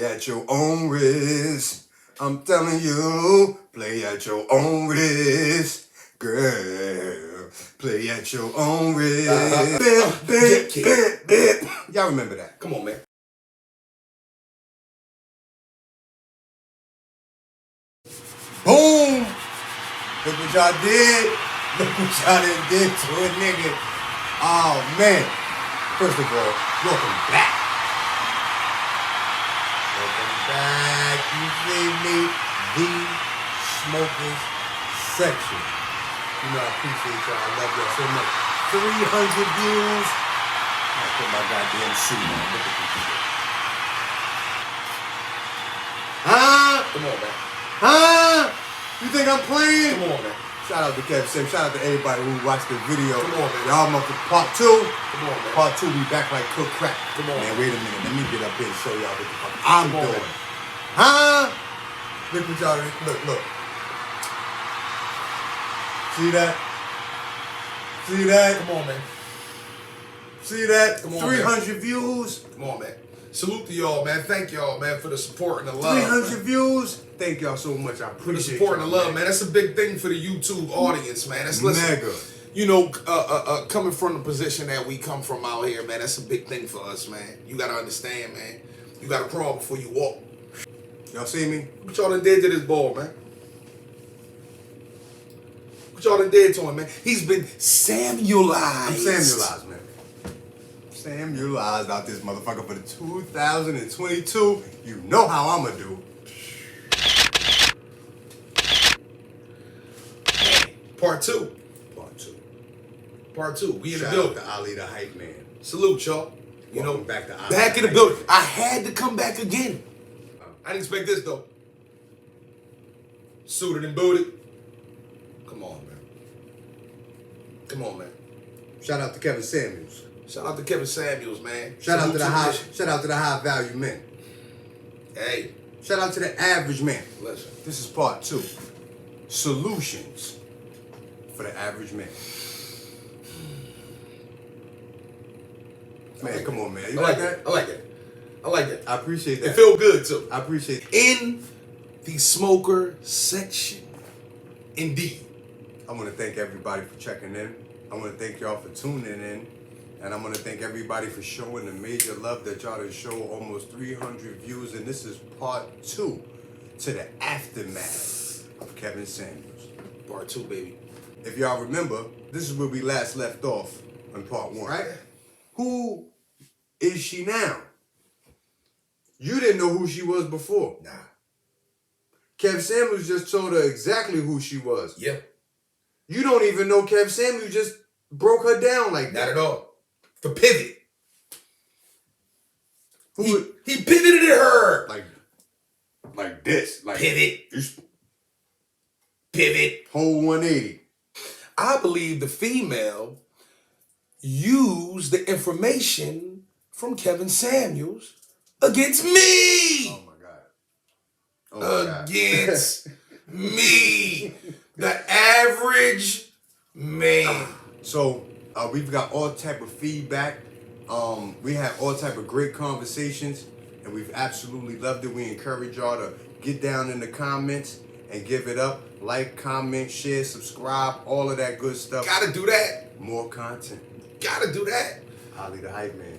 Play at your own risk. I'm telling you, play at your own risk. Girl, play at your own risk. Y'all remember that. Come on, man. Boom! Look what y'all did. Look what y'all did to a nigga. Oh, man. First of all, welcome back. Welcome back. You feel me? The Smokers Section. You know, I appreciate y'all. I love y'all so much. 300 views. I put my goddamn suit on. Look at this shit. Huh? Come on, man. Huh? You think I'm playing? Come on, man. Shout out to Kevin Sam. Shout out to everybody who watched the video. Come on, man. Y'all up for part 2. Come on, man. Part 2, we back like cook crack. Come on. Man, wait a minute. Let me get up here and show y'all what the fuck I'm Come on, doing. man. Huh? Look what y'all, look. See that? See that? Come on, man. See that? Come on, 300 views. Come on, man. Salute to y'all, man. Thank y'all, man, for the support and the love. 300 views. Thank y'all so much. I For the appreciate support and the love, man. man. That's a big thing for the YouTube audience, man. That's Mega. You know, coming from the position that we come from out here, man, that's a big thing for us, man. You gotta understand, man. You gotta crawl before you walk. Y'all see me? What y'all done did to this ball, man? What y'all done did to him, man? He's been Samuelized. I'm Samuelized, man. Samuelized out this motherfucker for the 2022. You know how I'ma do. Part 2. Part 2. Part 2. We in the Shout building. out to Ali the Hype Man. Salute, y'all. You Welcome know, back to Ali back the in the Hype building. Man. I had to come back again. I didn't expect this, though. Suited and booted. Come on, man. Come on, man. Shout out to Kevin Samuels. Shout out to Kevin Samuels, man. Shout out to the high. mission. Shout out to the high value men. Hey, Shout out to the average man. listen. This is part 2. Solutions for the average man. Man, come on, man. You like that? I like it. I like it. I appreciate that. It feel good, too. I appreciate it. In the smoker section. Indeed. I want to thank everybody for checking in. I want to thank y'all for tuning in. And I want to thank everybody for showing the major love that y'all have shown. Almost 300 views. And this is part 2 to the aftermath of Kevin Samuels. Part 2, baby. If y'all remember, this is where we last left off in part 1. Right? Who is she now? You didn't know who she was before. Nah. Kev Samuels just told her exactly who she was. Yeah. You don't even know Kev Samuels just broke her down like that. Not at all. The pivot. Who He pivoted at her. like this. Like Pivot. just Pivot. whole 180. I believe the female used the information from Kevin Samuels against me. Oh my God. Oh my God. Against me. The average man. So we've got all type of feedback. We have all type of great conversations, and we've absolutely loved it. We encourage y'all to get down in the comments and give it up. Like, comment, share, subscribe, all of that good stuff. Gotta do that. More content. Gotta do that. Ali the Hype Man.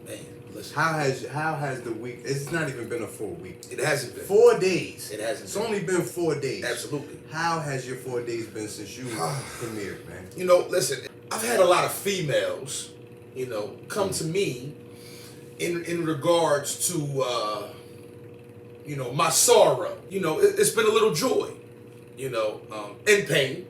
Man, listen. How has the week? It's not even been a full week. It hasn't been. 4 days. It hasn't It's been. only been 4 days. Absolutely. How has your 4 days been since you premiered, man? You know, listen, I've had a lot of females, you know, come to me in regards to, you know, my sorrow. You know, it's been a little joy, you know, and pain.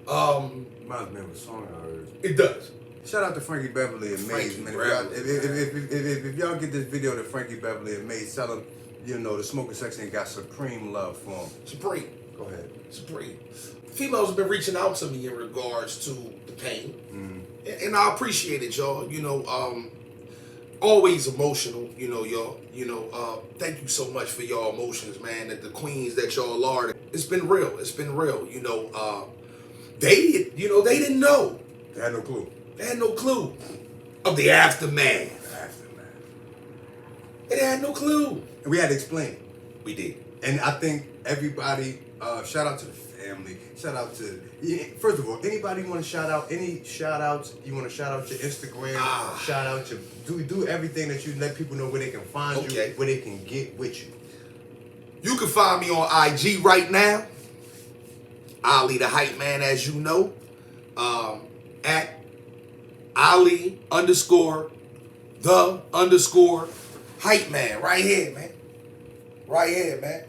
Reminds me of a song I heard. It does. Shout out to Frankie Beverly and Maze, Frankie man. Beverly, If y'all get this video to Frankie Beverly and Maze, tell them, you know, the smoker section got supreme love for him. Supreme. Go ahead. Supreme. Females have been reaching out to me in regards to the pain. And I appreciate it, y'all. You know, always emotional, you know, y'all. You know, thank you so much for y'all emotions, man. That the queens that y'all are. It's been real. It's been real. You know, they didn't know. They had no clue. They had no clue of the aftermath. It had no clue. And we had to explain it. We did. And I think everybody, shout out to the family. Shout out to, first of all, anybody want to shout out? Any shout outs? You want to shout out your Instagram? Shout out your, do everything that you let people know where they can find you, where they can get with you. You can find me on IG right now. Ali the Hype Man, as you know. At Ali _the_hype man. Right here, man. Right here, man.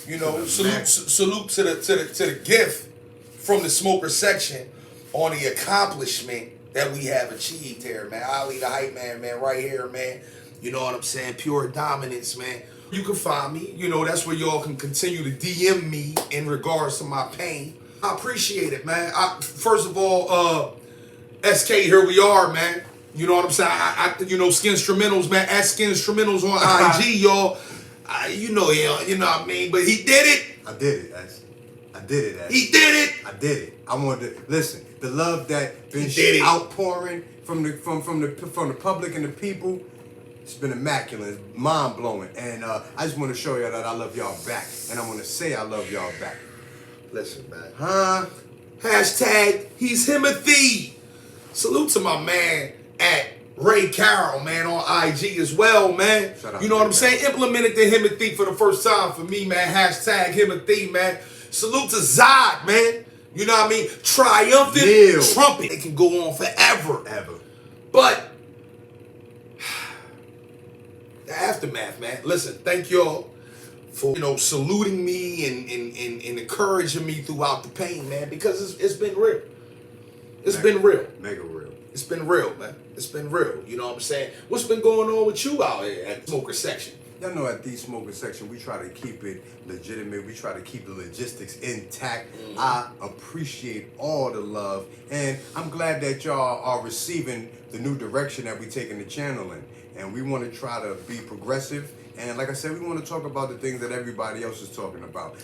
You know, salute to the gift from the smoker section on the accomplishment that we have achieved here, man. Ali the Hype Man, man, right here, man. You know what I'm saying? Pure dominance, man. You can find me. You know, that's where y'all can continue to DM me in regards to my pain. I appreciate it, man. First of all, SK, here we are, man. You know what I'm saying? You know, Skinstrumentals, man. At Skinstrumentals on IG, y'all. You know what I mean? But he did it. I did it, Ash. I did it, Ash. He did it. I did it. I wanted to listen. The love that been outpouring from the public and the people. It's been immaculate, it's mind blowing, and I just want to show y'all that I love y'all back, and I want to say I love y'all back. Listen, man. Hashtag he's Himothy. Salute to my man at Ray Carroll, man, on IG as well, man. You know what I'm saying? Implemented the Himothy for the first time for me, man. Hashtag Himothy, man. Salute to Zod, man. You know what I mean? Triumphant trumpet. It can go on forever. But the aftermath, man. Listen, thank y'all for, you know, saluting me and encouraging me throughout the pain, man, because it's been real. It's been real. Mega real. It's been real, man. It's been real. You know what I'm saying? What's been going on with you out here at the smoker section? Y'all know at the smoker section, we try to keep it legitimate. We try to keep the logistics intact. I appreciate all the love. And I'm glad that y'all are receiving the new direction that we taking the channel in. And we want to try to be progressive. And like I said, we want to talk about the things that everybody else is talking about.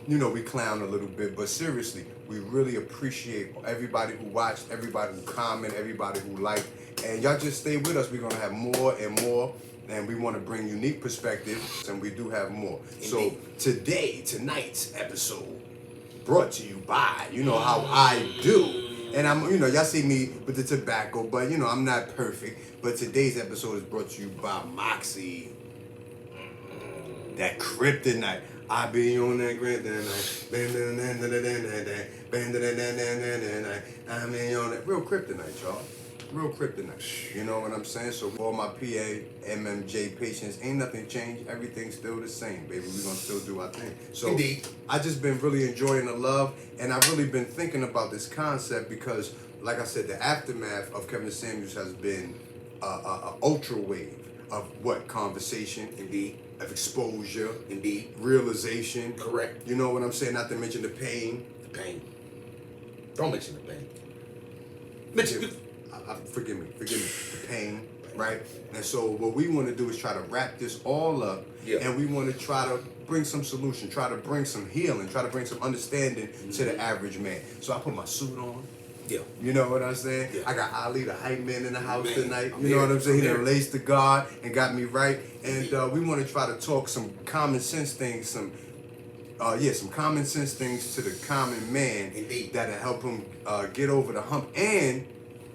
You know, we clown a little bit, but seriously, we really appreciate everybody who watched, everybody who commented, everybody who liked. And y'all just stay with us. We're going to have more and more. And we want to bring unique perspectives, and we do have more. So tonight's episode brought to you by, you know how I do. And I'm, you know, y'all see me with the tobacco, but you know, I'm not perfect. But today's episode is brought to you by Moxie. That kryptonite. I be on that kryptonite. I be on that real kryptonite, y'all. Real kryptonite. You know what I'm saying? So all my PA, MMJ patients, ain't nothing changed. Everything's still the same, baby. We're gonna still do our thing. So I just been really enjoying the love, and I've really been thinking about this concept because, like I said, the aftermath of Kevin Samuels has been a ultra wave of what? Conversation, of exposure, realization. Correct. You know what I'm saying? Not to mention the pain. Don't mention the pain. Forgive me, the pain, right? And so what we want to do is try to wrap this all up, and we want to try to bring some solution, try to bring some healing, try to bring some understanding to the average man. So I put my suit on. You know what I'm saying? I got Ali the Hype Man in the house tonight. You know what I'm saying? He done laced the guard and got me right. And we want to try to talk some common sense things, some common sense things to the common man that'll help him get over the hump and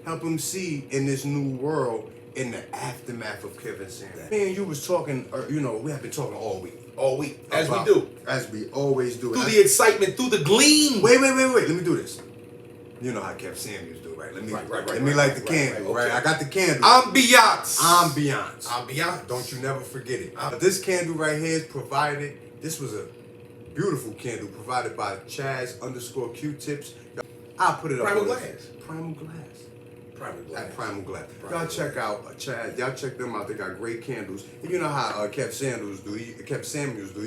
help him see in this new world in the aftermath of Kevin Samuels. Me and you was talking, you know, we have been talking all week. As we do. As we always do. Through the excitement, through the gleam. Wait. Let me do this. You know how Kevin Samuels do, right? Let me light the candle, right? I got the candle. Ambiance. Don't you never forget it. This candle right here is provided. This was a beautiful candle provided by Chaz_Q-tips. I'll put it up. Primal Glass. Y'all check out Chaz. Y'all check them out. They got great candles. And you know how Kev Samuels do. He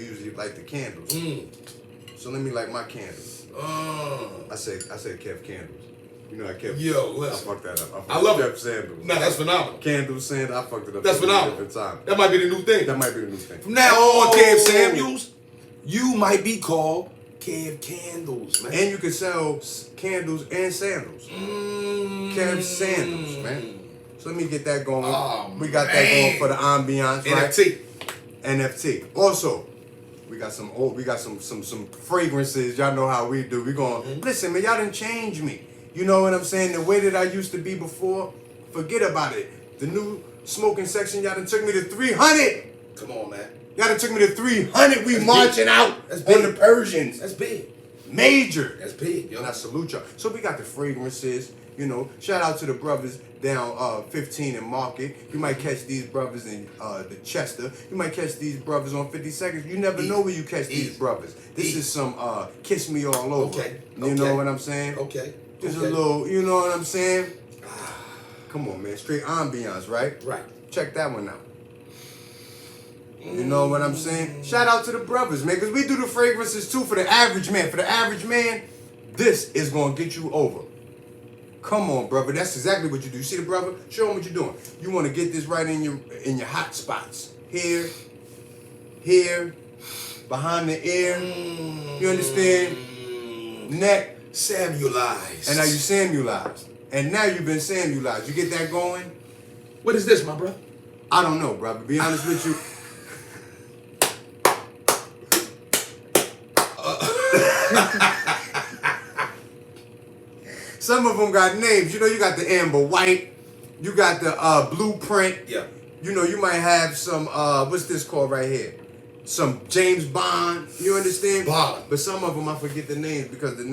usually light the candles. So let me light my candles. I said Kev candles. You know how Kev. Listen. I fucked that up. I love Kev Sandals. No, that's phenomenal. Candle sand. I fucked it up. That's phenomenal. Time. That might be the new thing. From now on, Kev Samuels, you might be called Kev Candles, man. And you can sell candles and sandals. Kev Sandals, man. So let me get that going. We got that going for the ambiance, right? NFT. NFT. Also, we got some fragrances. Y'all know how we do. We going, listen, man, y'all done change me. You know what I'm saying? The way that I used to be before, forget about it. The new smoking section, y'all done took me to 300. Come on, man. Y'all done took me to 300. We marching out on the Persians. That's big. Major. That's big, yo. And I salute y'all. So we got the fragrances, you know. Shout out to the brothers down 15 in Market. You might catch these brothers in the Chester. You might catch these brothers on 50 Seconds. You never know where you catch these brothers. This is some kiss me all over. Okay. You know what I'm saying? Okay. Just a little, you know what I'm saying? Come on, man. Straight ambiance, right? Right. Check that one out. You know what I'm saying? Shout out to the brothers, man, because we do the fragrances too for the average man. For the average man, this is going to get you over. Come on, brother. That's exactly what you do. You see the brother? Show him what you're doing. You want to get this right in your hot spots. Here, behind the ear. You understand? Neck. Samuelized. And now you Samuelized. And now you've been Samuelized. You get that going? What is this, my brother? I don't know, brother. To be honest with you. Some of them got names. You know, you got the Amber White. You got the Blueprint. Yeah. You know, you might have some, what's this called right here? Some James Bond. You understand? Bond. But some of them, I forget the names because the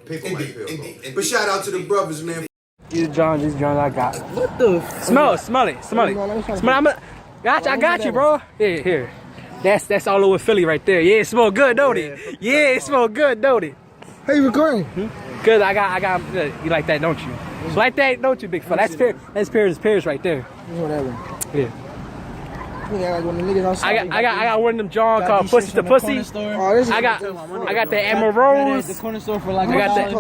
paper might feel Indeed. But shout out to the brothers, man. These Johns I got. What the? Smell it. Smell it. I got you, bro. Here. That's all over Philly right there. Yeah, it smell good, don't it? Yeah, it smell good, don't it? How you recording? Good. I got. You like that, don't you? Like that, don't you, big fella? That's Paris right there. Whatever. Yeah. I got one of them John called Pussy to Pussy. I got the Amber Rose. The corner store for like I got that.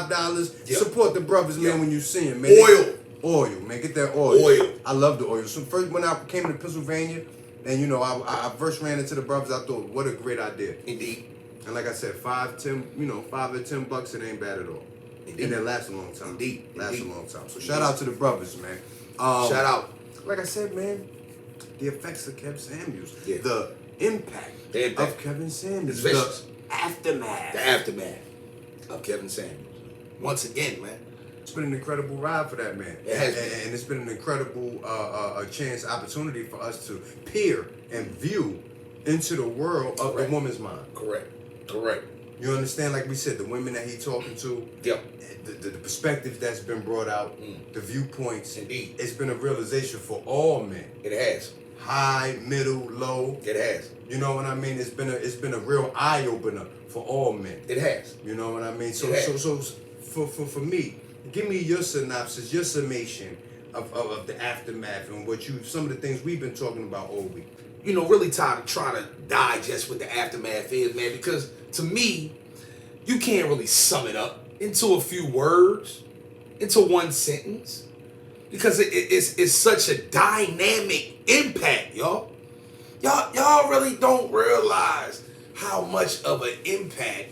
$5. Support the brothers, man, when you see them, man. Oil, man. Get that oil. I love the oil. So first when I came to Pennsylvania, and you know, I first ran into the brothers, I thought, what a great idea. Indeed. And like I said, $5 to $10, it ain't bad at all. Indeed. And it lasts a long time. Indeed. Lasts a long time. So shout out to the brothers, man. Shout out. Like I said, man, the effects of Kevin Samuels. Yeah. The impact of Kevin Samuels. The aftermath. The aftermath of Kevin Samuels. Once again, man. It's been an incredible ride for that man. It has been. And it's been an incredible opportunity for us to peer and view into the world of a woman's mind. Correct. You understand? Like we said, the women that he talking to, Yep. the perspectives that's been brought out, the viewpoints. Indeed. It's been a realization for all men. It has. High, middle, low. It has. You know what I mean? It's been a real eye opener for all men. It has. You know what I mean? So for me, give me your synopsis, your summation of the aftermath and some of the things we've been talking about all week. You know, really trying to digest what the aftermath is, man, because to me, you can't really sum it up into a few words, into one sentence, because it's such a dynamic impact, y'all. Y'all really don't realize how much of an impact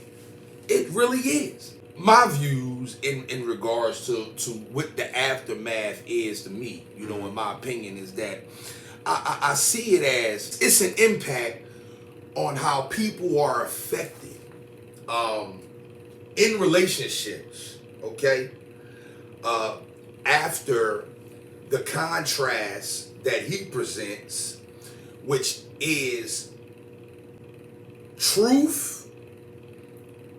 it really is. My views in regards to what the aftermath is to me, you know, in my opinion, is that I see it as it's an impact on how people are affected in relationships, okay? After the contrast that he presents, which is truth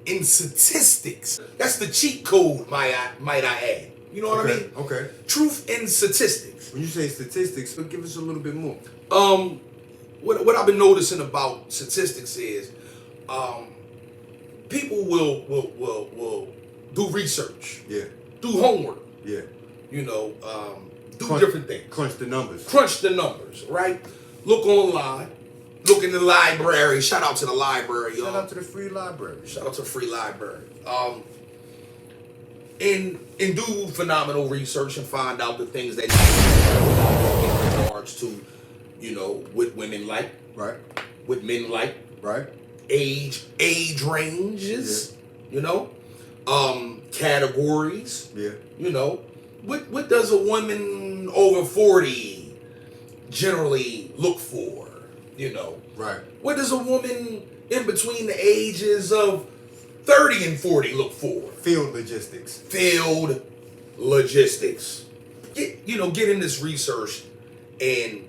in statistics. That's the cheat code, might I add. You know what I mean? Okay. Truth in statistics. When you say statistics, give us a little bit more. What I've been noticing about statistics is, people will do research. Yeah. Do homework. Yeah. You know, do different things. Crunch the numbers. Crunch the numbers, right? Look online. Look in the library. Shout out to the library, y'all. Shout out to the free library. Shout out to the free library. And do phenomenal research and find out the things that in regards to, you know, what women like, right? What men like, right? Age ranges, you know, categories, you know, what does a woman over 40 generally look for? You know. Right. What does a woman in between the ages of 30 and 40 look for? Field logistics. Field logistics. Getting this research and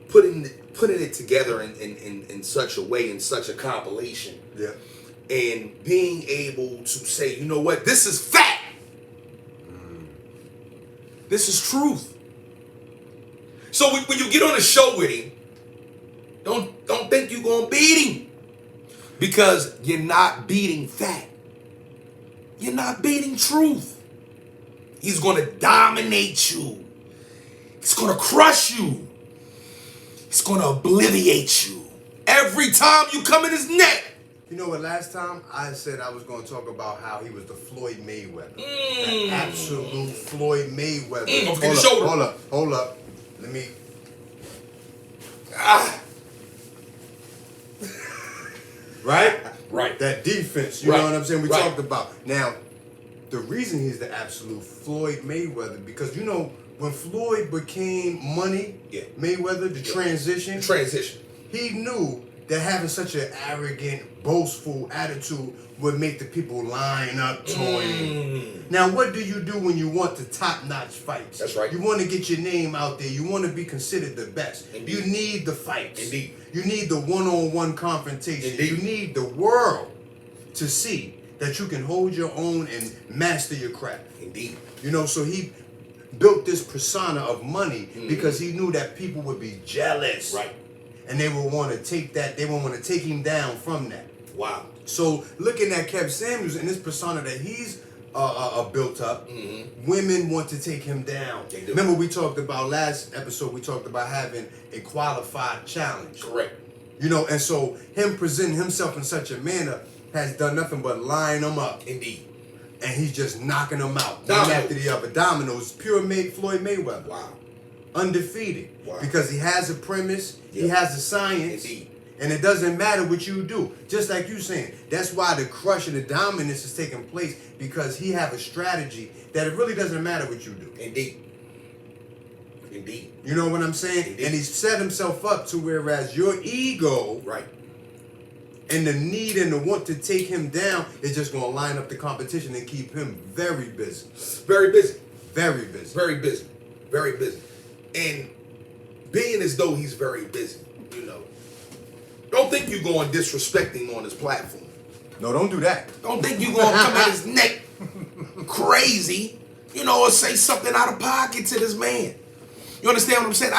putting it together in such a way, in such a compilation. Yeah. And being able to say, you know what, this is fact. This is truth. So when you get on a show with him, don't think you're gonna beat him. Because you're not beating fact. You're not beating truth. He's gonna dominate you. He's gonna crush you. He's gonna obliviate you. Every time you come in his neck. You know what, last time I said I was going to talk about how he was the Floyd Mayweather. The absolute Floyd Mayweather. Hold up. Let me... Right? Right. That defense, you know what I'm saying? We talked about. Now, the reason he's the absolute Floyd Mayweather, because when Floyd became Money Mayweather, the transition, he knew that having such an arrogant, boastful attitude would make the people line up to him. Now, what do you do when you want the top-notch fights? That's right. You want to get your name out there. You want to be considered the best. Indeed. You need the fights. Indeed. You need the one-on-one confrontation. Indeed. You need the world to see that you can hold your own and master your craft. Indeed. So he built this persona of Money because he knew that people would be jealous. Right. And they would want to take that, they would want to take him down from that. Wow. So looking at Kev Samuels and this persona that he's built up, women want to take him down. They do. Remember we talked about last episode, we talked about having a qualified challenge. Correct. And so him presenting himself in such a manner has done nothing but line them up. Indeed. And he's just knocking them out. Dominoes. One after the other. Dominoes. Pure Floyd Mayweather. Wow. Undefeated. Wow. Because he has a premise, he Yeah. has the science, Indeed. and it doesn't matter what you do. Just like you saying. That's why the crush and the dominance is taking place, because he have a strategy that it really doesn't matter what you do. Indeed. Indeed. You know what I'm saying? Indeed. And he's set himself up to whereas your ego Right. and the need and the want to take him down is just going to line up the competition and keep him very busy. Very busy. Very busy. Very busy. Very busy. And being as though he's very busy, don't think you're going to disrespect him on his platform. No, don't do that. Don't think you're going to come at his neck crazy, or say something out of pocket to this man. You understand what I'm saying?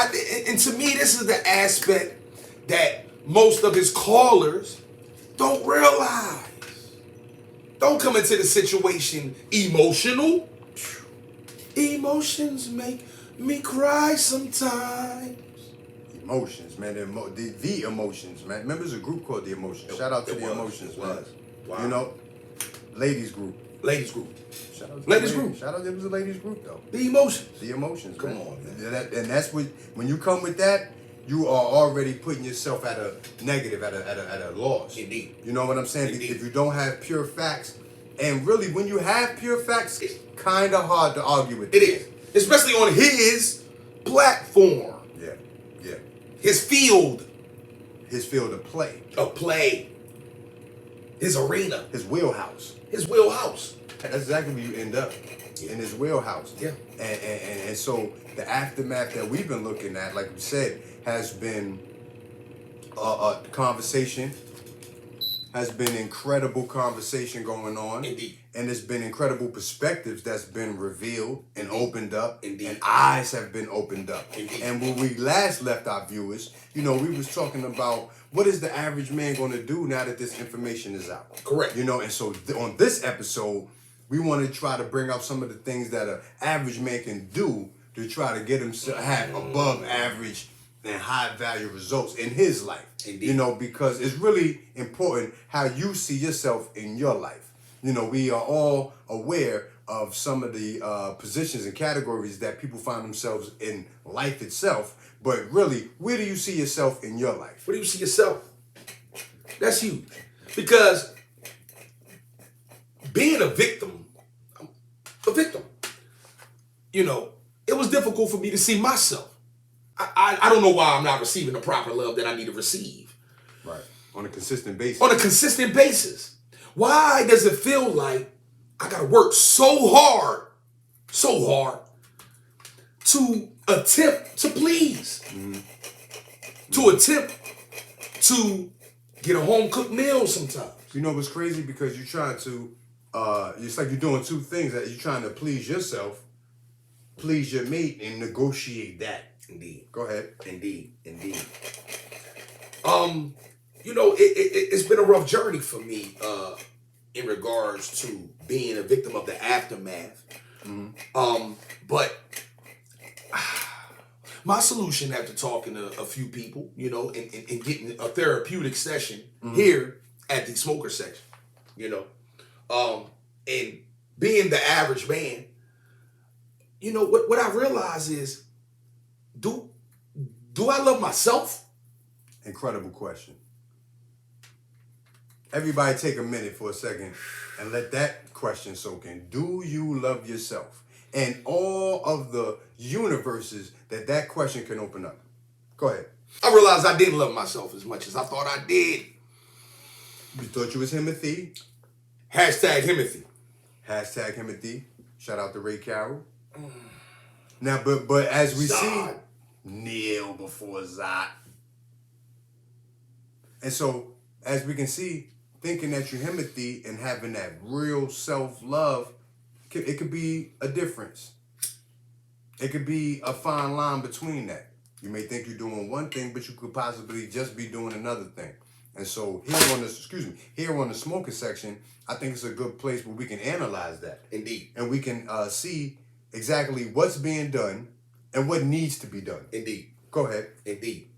And to me, this is the aspect that most of his callers don't realize. Don't come into the situation emotional. Emotions make me cry sometimes. Emotions, man. The Emotions, man. Remember, there's a group called The Emotions. Shout out to The Emotions, man. Wow. Ladies group. Ladies group. Shout out to Ladies the group. Shout out, it was a ladies group, though. The emotions. The Emotions, Come man. on, man. And that's what, when you come with that, you are already putting yourself at a negative, at a loss. Indeed. You know what I'm saying? Indeed. If you don't have pure facts, and really, when you have pure facts, it's kind of hard to argue with. It is. Especially on his platform. Yeah. His field His field of play. of play. His arena. His wheelhouse. His wheelhouse. That's exactly where you end up, in his wheelhouse. Yeah. And so the aftermath that we've been looking at, like we said, has been a conversation, has been incredible conversation going on. Indeed. And there's been incredible perspectives that's been revealed and opened up. Indeed. And eyes have been opened up. Indeed. And when we last left our viewers, we was talking about what is the average man going to do now that this information is out. Correct. And so on this episode, we want to try to bring out some of the things that an average man can do to try to get himself have above average and high value results in his life. Indeed. Because it's really important how you see yourself in your life. We are all aware of some of the positions and categories that people find themselves in life itself. But really, where do you see yourself in your life? Where do you see yourself? That's huge. Because being a victim, it was difficult for me to see myself. I don't know why I'm not receiving the proper love that I need to receive. Right. On a consistent basis. On a consistent basis. Why does it feel like I gotta work so hard to attempt to please? To attempt to get a home cooked meal sometimes. You know what's crazy? Because you're trying to, it's like you're doing two things. That you're trying to please yourself, please your mate, and negotiate that. Indeed. Go ahead. Indeed. You know, it's been a rough journey for me in regards to being a victim of the aftermath. But my solution after talking to a few people, you know, and getting a therapeutic session here at the smoker section, you know, and being the average man, you know, what I realize is, do I love myself? Incredible question. Everybody take a minute for a second and let that question soak in. Do you love yourself? And all of the universes that question can open up. Go ahead. I realized I didn't love myself as much as I thought I did. You thought you was Himothy? Hashtag Himothy. Hashtag Himothy. Shout out to Ray Carroll. Now, but as we see, kneel before Zot. And so, as we can see, thinking that you're Himothy and having that real self-love, it could be a difference. It could be a fine line between that. You may think you're doing one thing, but you could possibly just be doing another thing. And so here on the smoker section, I think it's a good place where we can analyze that. Indeed. And we can see exactly what's being done and what needs to be done. Indeed. Go ahead. Indeed.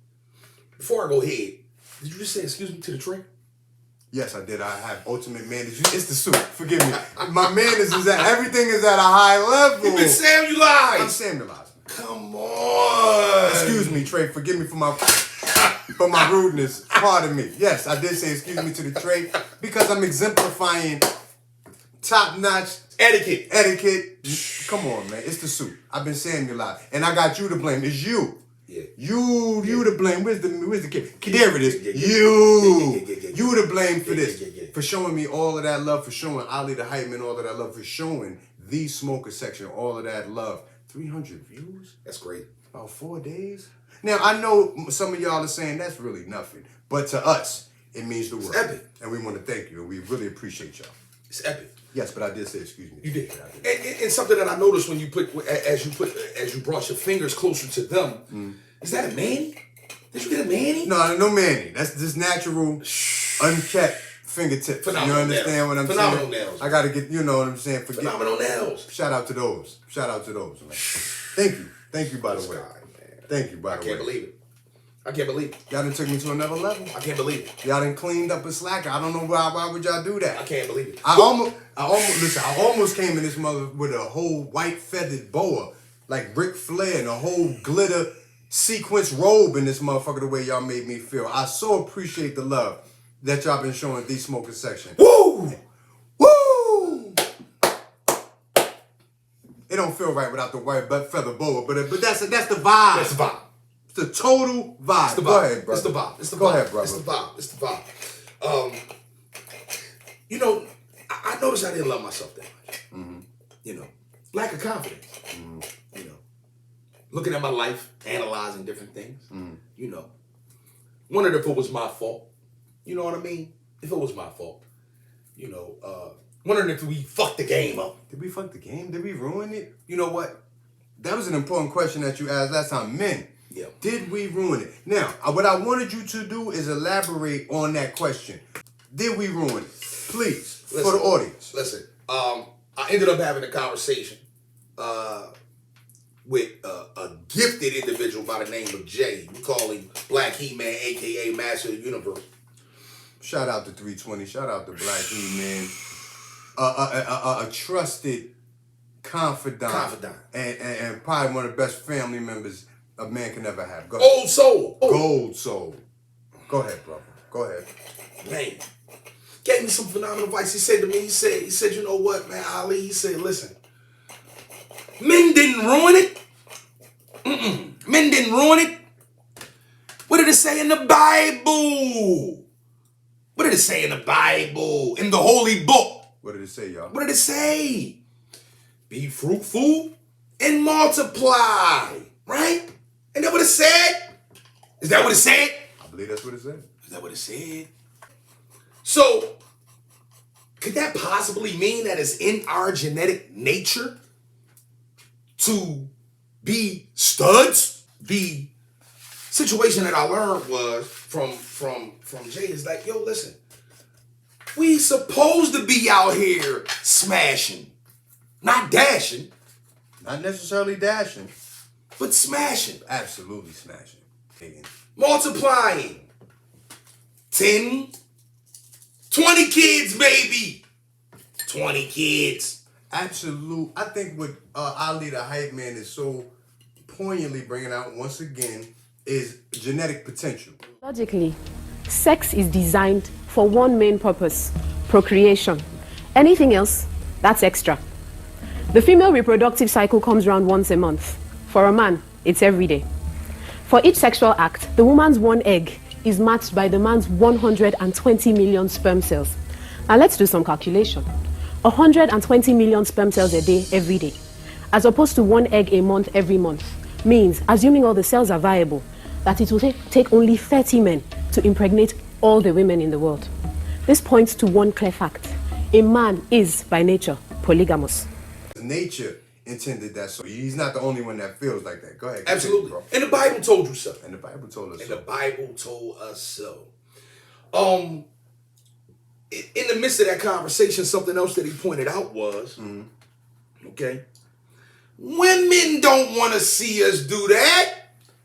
Before I go ahead, did you just say excuse me to the tray? Yes, I did. I have ultimate manners. It's the suit. Forgive me. My manners is at everything is at a high level. You've been Samuelized. I'm Samuelized. Come on. Excuse me, Trey. Forgive me for my rudeness. Pardon me. Yes, I did say excuse me to the Trey because I'm exemplifying top-notch etiquette. Come on, man. It's the suit. I've been Samuelized, and I got you to blame. It's you. Yeah. You to blame. Where's the kid? There it is. You to blame for this. For showing me all of that love, for showing Ali the Hype Man all of that love, for showing the smoker section all of that love. 300 views? That's great. About 4 days? Now, I know some of y'all are saying that's really nothing. But to us, it means the world. It's epic. And we want to thank you. And we really appreciate y'all. It's epic. Yes, but I did say excuse me. You did. And something that I noticed when you as you brought your fingers closer to them, is that a mani? Did you get a mani? No mani. That's just natural, unkept fingertips. Phenomenal you understand nails. what I'm Phenomenal saying? nails. I gotta get, you know what I'm saying? Phenomenal nails. Shout out to those, man. Thank you, by the way. Thank you, by the way. I can't believe it. Y'all done took me to another level. I can't believe it. Y'all done cleaned up a slacker. I don't know why would y'all do that? I can't believe it. I almost came in this mother with a whole white feathered boa, like Ric Flair, and a whole glitter sequence robe in this motherfucker the way y'all made me feel. I so appreciate the love that y'all been showing the smoker section. Woo! Woo! It don't feel right without the white feather boa, but that's the vibe. That's the vibe. The total vibe. It's the vibe. Go ahead, brother. It's the vibe. It's the vibe. Go ahead, brother. It's the vibe. You know, I noticed I didn't love myself that much. You know, lack of confidence. You know, looking at my life, analyzing different things. You know, wondering if it was my fault. You know what I mean? If it was my fault. You know, wondering if we fucked the game up. Did we fuck the game? Did we ruin it? You know what? That was an important question that you asked last time. Men. Yeah. Did we ruin it? Now, what I wanted you to do is elaborate on that question. Did we ruin it? Please, for the audience. Listen, I ended up having a conversation with a gifted individual by the name of Jay. We call him Black He-Man, a.k.a. Master of the Universe. Shout out to 320. Shout out to Black He-Man. A trusted confidant. And probably one of the best family members a man can ever have. Go ahead. Old soul. Gold soul. Go ahead, brother. Go ahead. Man, gave me some phenomenal advice. He said to me, he said, you know what, man, Ali? He said, listen, men didn't ruin it. Men didn't ruin on it? What did it say in the Bible? What did it say in the Bible? In the holy book? What did it say, y'all? What did it say? Be fruitful and multiply. Right? Ain't that what it said? Is that what it said? I believe that's what it said. Is that what it said? So, could that possibly mean that it's in our genetic nature to be studs? The situation that I learned was from Jay is like, yo, listen, we supposed to be out here smashing, not dashing, Not necessarily dashing, but smashing, absolutely smashing. multiplying. 10, 20 kids, baby. 20 kids. Absolute. I think what Ali the Hype Man is so poignantly bringing out once again is genetic potential. Logically, sex is designed for one main purpose, procreation. Anything else, that's extra. The female reproductive cycle comes around once a month. For a man, it's every day. For each sexual act, the woman's one egg is matched by the man's 120 million sperm cells. Now let's do some calculation. 120 million sperm cells a day, every day, as opposed to one egg a month, every month, means, assuming all the cells are viable, that it will take only 30 men to impregnate all the women in the world. This points to one clear fact. A man is, by nature, polygamous. Nature intended that, so he's not the only one that feels like that. Go ahead. Absolutely. Bro. And the Bible told you so. And the Bible told us And so. the Bible told us so. In the midst of that conversation, something else that he pointed out was, okay, women don't want to see us do that.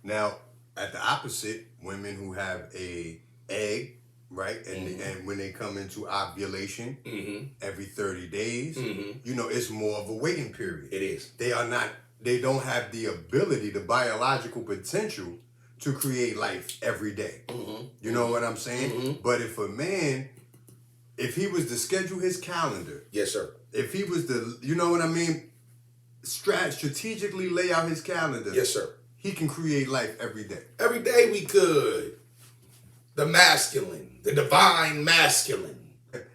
Now, at the opposite, women who have a egg, right, and when they come into ovulation every 30 days, you know, it's more of a waiting period. It is. They don't have the ability, the biological potential to create life every day. You know what I'm saying? But if a man, if he was to schedule his calendar, Yes, sir. if he was to, you know what I mean, strategically lay out his calendar, Yes, sir. he can create life every day. Every day we could. The masculine, the divine masculine.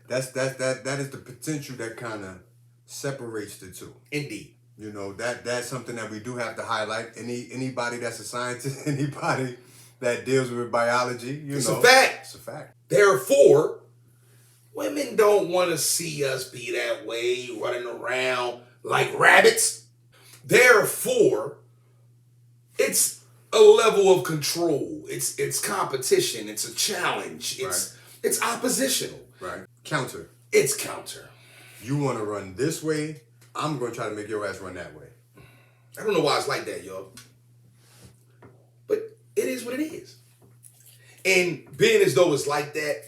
That is the potential that kind of separates the two. Indeed. You know, that's something that we do have to highlight. Anybody that's a scientist, anybody that deals with biology, It's a fact. It's a fact. Therefore, women don't want to see us be that way, running around like rabbits. Therefore, it's a level of control. It's competition. It's a challenge. It's oppositional. Right. Counter. It's counter. You want to run this way, I'm going to try to make your ass run that way. I don't know why it's like that, y'all. But it is what it is. And being as though it's like that,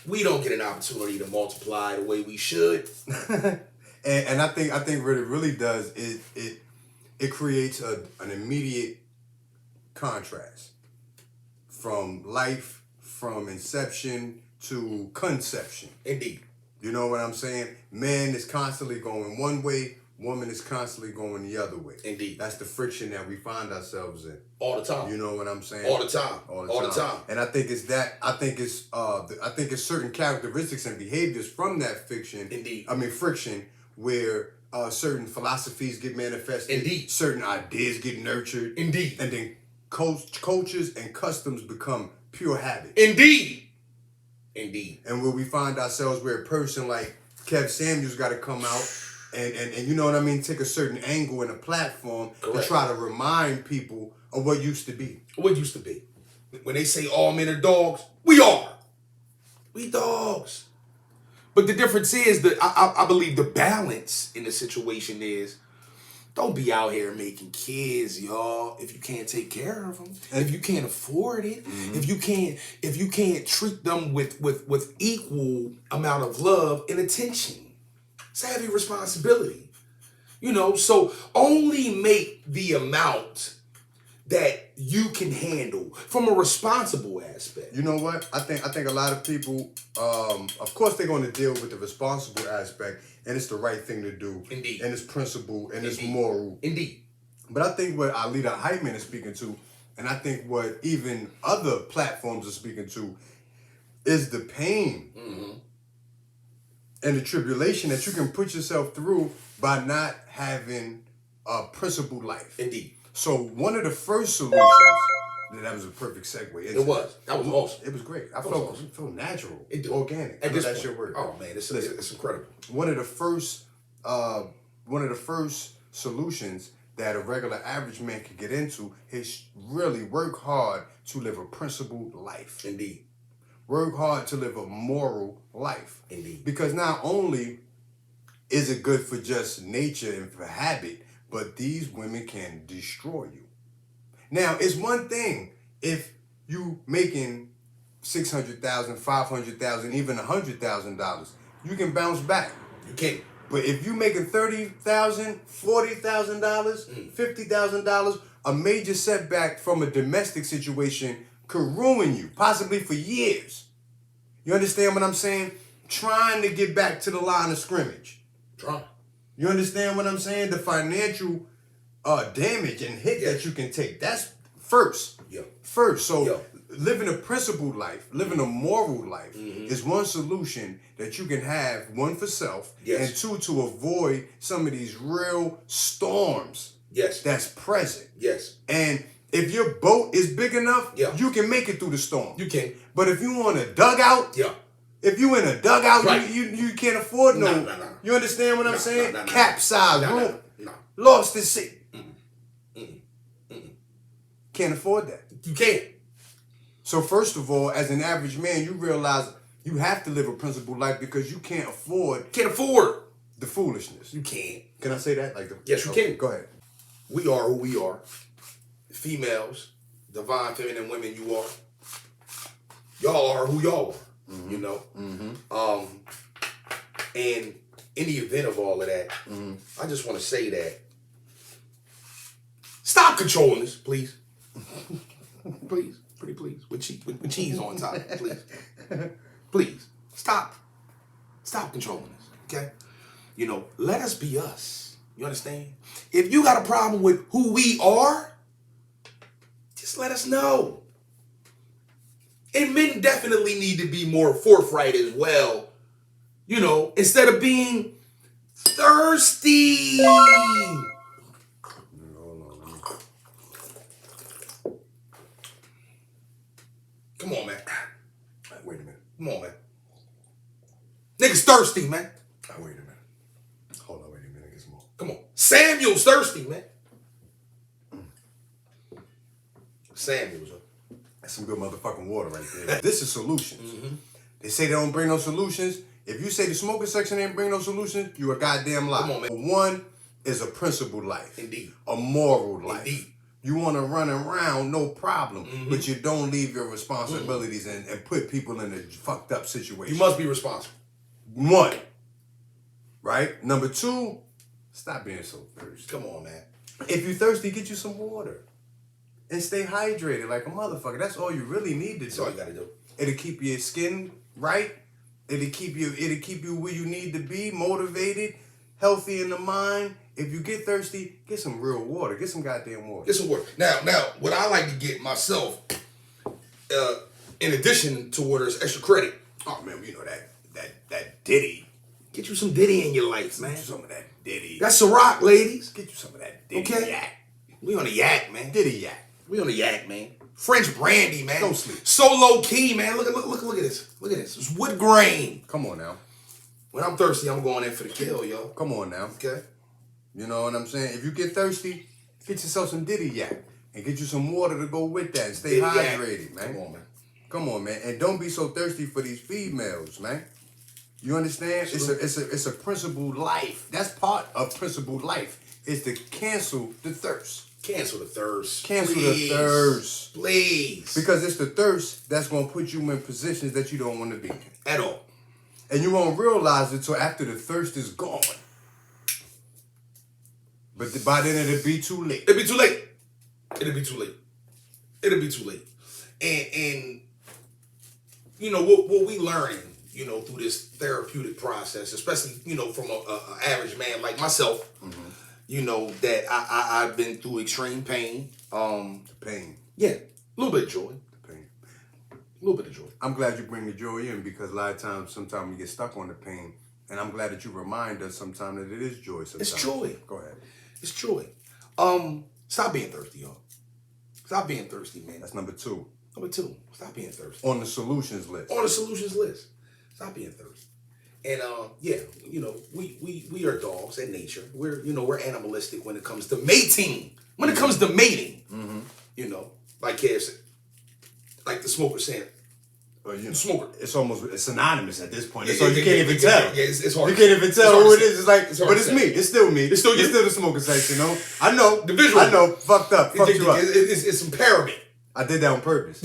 we don't get an opportunity to multiply the way we should. and I think what it really does is it creates an immediate contrast from life, from inception to conception. Indeed. You know what I'm saying? Man is constantly going one way, woman is constantly going the other way. Indeed. That's the friction that we find ourselves in. All the time. You know what I'm saying? All the time. All the time. And I think it's that. I think it's certain characteristics and behaviors from that fiction. Indeed. I mean friction, where certain philosophies get manifested. Indeed. Certain ideas get nurtured. Indeed. And then cultures and customs become pure habit. Indeed. Indeed. And where we find ourselves where a person like Kev Samuels got to come out and you know what I mean, take a certain angle and a platform Correct. to try to remind people of what used to be. What used to be. When they say all men are dogs, we are. We dogs. But the difference is that I believe the balance in the situation is, don't be out here making kids, y'all, if you can't take care of them, if you can't afford it, if you can't treat them with equal amount of love and attention. It's a heavy responsibility. You know, so only make the amount that you can handle from a responsible aspect. You know what? I think a lot of people, of course, they're going to deal with the responsible aspect, and it's the right thing to do. Indeed. And it's principle, and it's Indeed. moral. Indeed. But I think what Ali the Hype Man is speaking to, and I think what even other platforms are speaking to, is the pain and the tribulation that you can put yourself through by not having a principled life. Indeed. So one of the first solutions, that was a perfect segue. It was. That was awesome. It was great. I felt awesome. It felt natural, At organic. this That's point. your word. Oh man, it's incredible. One of the first solutions that a regular average man could get into is really work hard to live a principled life. Indeed. Work hard to live a moral life. Indeed. Because not only is it good for just nature and for habit, but these women can destroy you. Now, it's one thing if you making $600,000, $500,000, even $100,000, you can bounce back. You can. But if you making $30,000, $40,000, $50,000, a major setback from a domestic situation could ruin you, possibly for years. You understand what I'm saying? Trying to get back to the line of scrimmage. Try. You understand what I'm saying? The financial damage and hit that you can take. That's first. Yeah. First. So living a principled life, living a moral life is one solution that you can have, one for self, and two, to avoid some of these real storms that's present. Yes. And if your boat is big enough, you can make it through the storm. You can. But if you want a dugout, if you in a dugout, you can't afford no. You understand what I'm saying? Capsized, room, lost at sea. Can't afford that. You can't. So first of all, as an average man, you realize you have to live a principled life because you can't afford the foolishness. You can't. Can I say that? Yes, you can. Go ahead. We are who we are. Females, divine feminine women, you are. Y'all are who y'all are. You know? And in the event of all of that, I just want to say that stop controlling us, please. Please. Pretty please. With cheese on top, please. Please. Stop controlling us, okay? You know, let us be us. You understand? If you got a problem with who we are, just let us know. And men definitely need to be more forthright as well. You know, instead of being thirsty. Come on, man. Wait a minute. Come on, man. Niggas thirsty, man. Wait a minute. Hold on, wait a minute. Get some more. Come on. Samuel's thirsty, man. Samuel's. That's some good motherfucking water right there. This is solutions. They say they don't bring no solutions. If you say the smoking section ain't bring no solutions, you a goddamn lie. Come on, man. One is a principled life. Indeed. A moral life. Indeed. You want to run around, no problem. But you don't leave your responsibilities and put people in a fucked up situation. You must be responsible. One. Right? Number two, stop being so thirsty. Come on, man. If you're thirsty, get you some water. And stay hydrated like a motherfucker. That's all you really need to do. That's all you gotta do. It'll keep your skin right. It'll keep you where you need to be, motivated, healthy in the mind. If you get thirsty, get some real water. Get some goddamn water. Get some water. Now, what I like to get myself, in addition to water, is extra credit. Oh man, you know that diddy. Get you some diddy in your life, man. Get you some of that diddy. That's Ciroc, ladies. Get you some of that diddy yak. We on the yak, man. Diddy yak. We on the yak, man. French brandy, man. Don't sleep. So low key, man. Look at this. Look at this. It's wood grain. Come on now. When I'm thirsty, I'm going in for the kill, yo. Come on now. Okay. You know what I'm saying? If you get thirsty, get yourself some diddy yak and get you some water to go with that and stay Diddy yak. hydrated, man. Come on, man. Come on, man. And don't be so thirsty for these females, man. You understand? It's a principled life. That's part of principled life. Is to cancel the thirst. Cancel the thirst. Cancel the thirst. Please. Because it's the thirst that's going to put you in positions that you don't want to be in. At all. And you won't realize it until after the thirst is gone. But by then it'll be too late. It'll be too late. It'll be too late. It'll be too late. And you know, what we learning, you know, through this therapeutic process, especially, you know, from a average man like myself, you know, that I've been through extreme pain. The pain. Yeah, a little bit of joy. The pain. A little bit of joy. I'm glad you bring the joy in because a lot of times, sometimes we get stuck on the pain. And I'm glad that you remind us sometimes that it is joy sometimes. It's joy. Go ahead. It's joy. Stop being thirsty, y'all. Stop being thirsty, man. That's number 2. Number 2, stop being thirsty. On the solutions list. On the solutions list. Stop being thirsty. And yeah, you know, we are dogs in nature. We're animalistic when it comes to mating. When it comes to mating, you know, like KFC, like the smoker saying, smoker. It's synonymous at this point. Yeah, So you can't even tell. Yeah, it's hard. You can't even tell who it is. It's like, hard but to it's say. me. It's still me. It's still you. It's still the smoker section. You know. I know. The visual. I know. Fucked up. Fucked you up. It's impairment. I did that on purpose.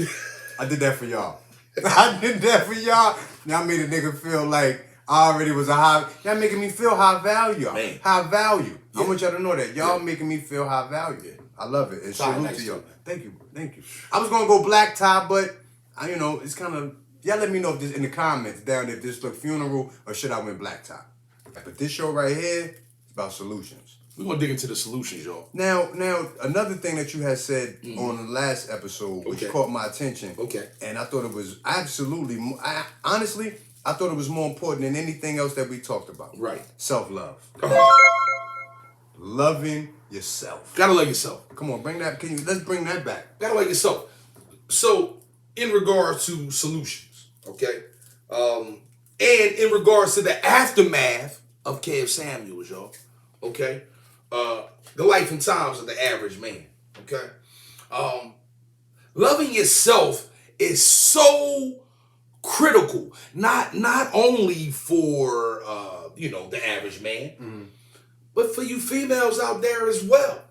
I did that for y'all. I did that for y'all. Y'all made a nigga feel like I already was a high. Y'all making me feel high value. Man. High value. Yeah. I want y'all to know that. Y'all making me feel high value. I love it. And salute nice to y'all. too. Thank you. Thank you. I was gonna go black tie, but I, you know, it's kind of. Y'all let me know if this in the comments down if this look funeral or should I went black tie. But this show right here is about solutions. We're gonna dig into the solutions, y'all. Now, another thing that you had said on the last episode, which caught my attention. Okay. And I thought it was absolutely, honestly, I thought it was more important than anything else that we talked about. Right. Self-love. Come on. Loving yourself. Gotta love yourself. Come on, bring that, let's bring that back. Gotta love yourself. So, in regards to solutions, okay? And in regards to the aftermath of Kev Samuels, y'all, okay? The life and times of the average man, okay? Loving yourself is so critical, not only for, you know, the average man, but for you females out there as well.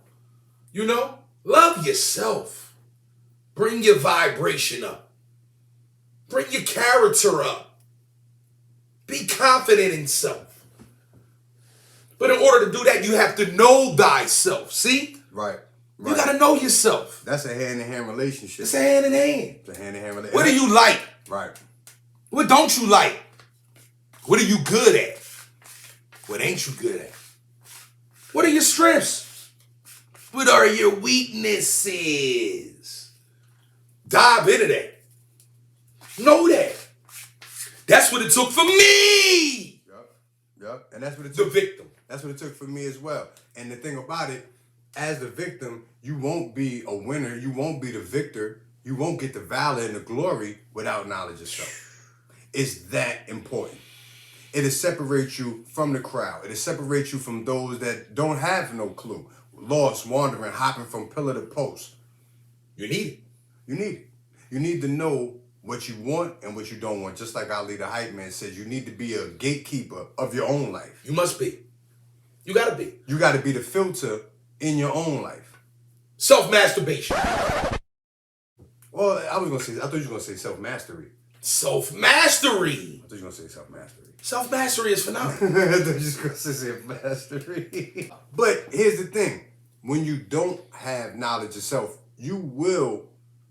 You know, love yourself. Bring your vibration up. Bring your character up. Be confident in self. But in order to do that, you have to know thyself. See? Right. You got to know yourself. That's a hand-in-hand relationship. It's a hand in hand. It's a hand-in-hand relationship. What do you like? Right. What don't you like? What are you good at? What ain't you good at? What are your strengths? What are your weaknesses? Dive into that. Know that. That's what it took for me. Yep. And that's what it The took. victim. That's what it took for me as well. And the thing about it, as the victim, you won't be a winner. You won't be the victor. You won't get the valor and the glory without knowledge of self. It's that important. It'll separate you from the crowd. It'll separate you from those that don't have no clue. Lost, wandering, hopping from pillar to post. You need it. You need it. You need to know what you want and what you don't want. Just like Ali the Hype Man says, you need to be a gatekeeper of your own life. You must be. You got to be. You got to be the filter in your own life. Self-masturbation. Well, I thought you were going to say self-mastery. Self-mastery. I thought you were going to say self-mastery. Self-mastery is phenomenal. I thought you were just going to say self-mastery. But here's the thing. When you don't have knowledge of self, you will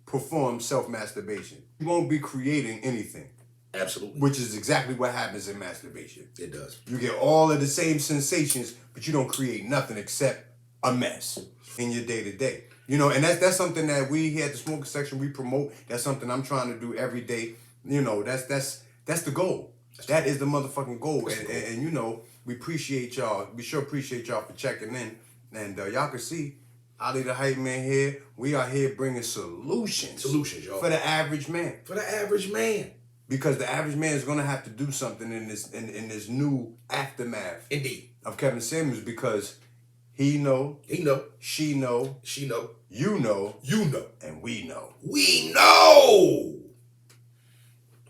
perform self-masturbation. You won't be creating anything. Absolutely. Which is exactly what happens in masturbation. It does. You get all of the same sensations, but you don't create nothing except a mess in your day-to-day. You know, and that's something that we here at the Smoker Section, we promote. That's something I'm trying to do every day. You know, that's the goal. That is the motherfucking goal. And you know, we appreciate y'all. We sure appreciate y'all for checking in. And y'all can see, Ali the Hype Man here. We are here bringing solutions. Solutions, y'all. For the average man. For the average man. Because the average man is going to have to do something in this new aftermath. Indeed. Of Kevin Samuels, because he know. He know. She know. She know. You know. You know. And we know. We know.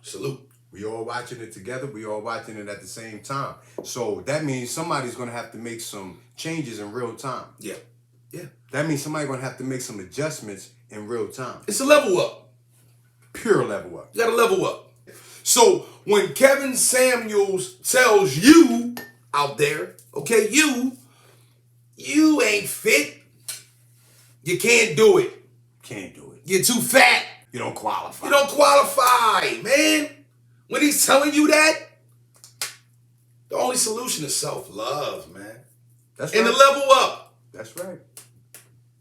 Salute. We all watching it together. We all watching it at the same time. So that means somebody's going to have to make some changes in real time. Yeah. Yeah. That means somebody's going to have to make some adjustments in real time. It's a level up. Pure level up. You got to level up. So when Kevin Samuels tells you out there, okay, you ain't fit. You can't do it. Can't do it. You're too fat. You don't qualify. You don't qualify, man. When he's telling you that, the only solution is self-love, man. That's and right. to level up. That's right.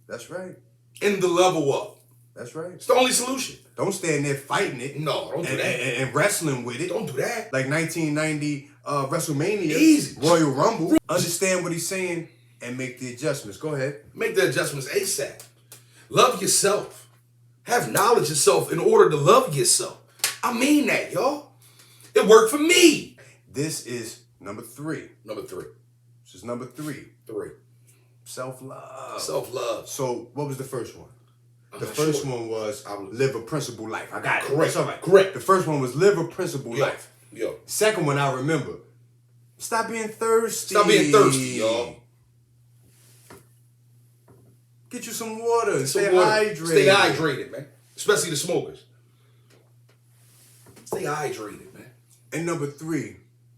That's right. In the level up. That's right. It's the only solution. Don't stand there fighting it. No, don't do that. And wrestling with it. Don't do that. Like 1990 WrestleMania. Easy. Royal Rumble. Understand what he's saying and make the adjustments. Go ahead. Make the adjustments ASAP. Love yourself. Have knowledge of self in order to love yourself. I mean that, y'all. It worked for me. This is number 3. Number 3. This is number 3. 3. Self-love. Self-love. So what was the first one? I'm The not first sure. one was live a principled life. I got it. Correct. It's all right. Correct. The first one was live a principled life. Yo. Second one I remember. Stop being thirsty. Stop being thirsty, y'all. Get you some water. Stay Some water. hydrated. Stay hydrated, man. Especially the smokers. Stay hydrated, man. And number 3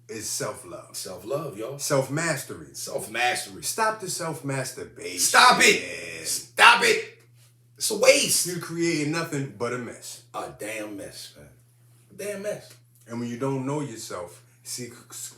is self-love. Self-love, y'all. Self-mastery. Self-mastery. Stop the self-masturbation. Stop it. Stop it. It's a waste. You're creating nothing but a mess. A damn mess, man. A damn mess. And when you don't know yourself, see,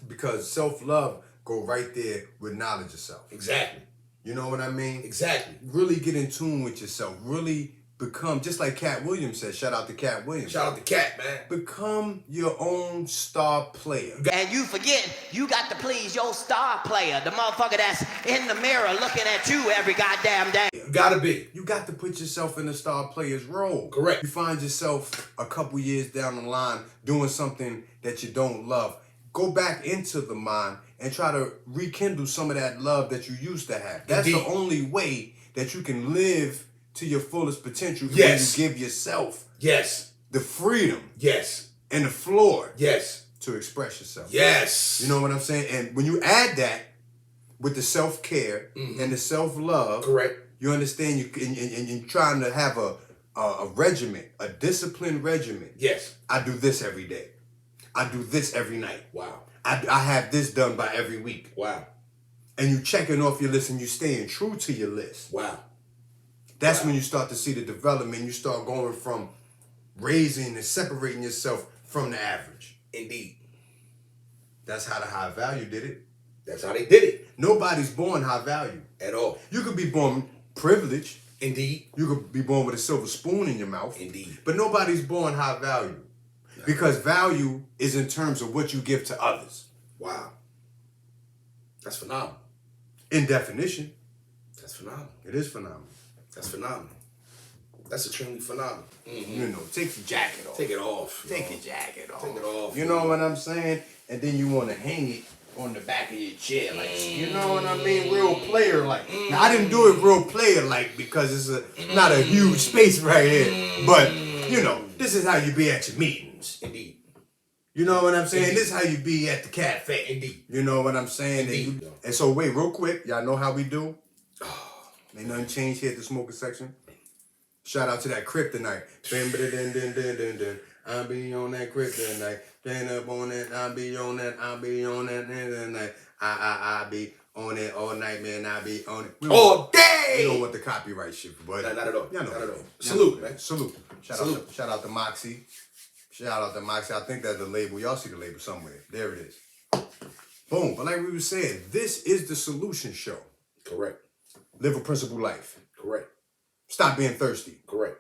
because self-love go right there with knowledge of self. Exactly. You know what I mean? Exactly. Really get in tune with yourself. Really become, just like Cat Williams said, shout out to Cat Williams. Shout out to Cat, man. Become your own star player. And you forget, you got to please your star player, the motherfucker that's in the mirror looking at you every goddamn day. You gotta be. You got to put yourself in the star player's role. Correct. You find yourself a couple years down the line doing something that you don't love. Go back into the mind and try to rekindle some of that love that you used to have. That's Indeed. the only way that you can live to your fullest potential. Yes. When you give yourself Yes. the freedom Yes. and the floor Yes. to express yourself. Yes. You know what I'm saying? And when you add that with the self-care and the self-love, Correct. you understand and you're trying to have a regimen, a disciplined regimen. Yes. I do this every day. I do this every night. Wow. I have this done by every week. Wow. And you checking off your list and you staying true to your list. Wow. That's when you start to see the development. You start going from raising and separating yourself from the average. Indeed. That's how the high value did it. That's how they did it. Nobody's born high value. At all. You could be born privileged. Indeed. You could be born with a silver spoon in your mouth. Indeed. But nobody's born high value. Because value is in terms of what you give to others. Wow. That's phenomenal. In definition, That's phenomenal. it is phenomenal. That's phenomenal. That's extremely phenomenal. You know, take your jacket off. Take it off. Take your jacket off. Take it off. You know what I'm saying? And then you want to hang it on the back of your chair, like, you know what I mean? Real player like. Now, I didn't do it real player like because it's not a huge space right here. But, you know, this is how you be at your meetings. Indeed. You know what I'm saying? Indeed. This is how you be at the cafe. Indeed. You know what I'm saying? Indeed. And so, wait, real quick. Y'all know how we do? Ain't nothing changed here at the smoking section. Shout out to that kryptonite. I'll be on that kryptonite. Stand up on that. I'll be on that. I'll be on that tonight. I'll be on it all night, man. I'll be on it. All day. We don't want the copyright shit, but Not at all. Y'all know Not at all. Y'all Salute, know man. Salute. Shout out to Moxie. Shout out to Moxie. I think that's the label. Y'all see the label somewhere. There it is. Boom. But like we were saying, this is the solution show. Correct. Live a principled life. Correct. Stop being thirsty. Correct.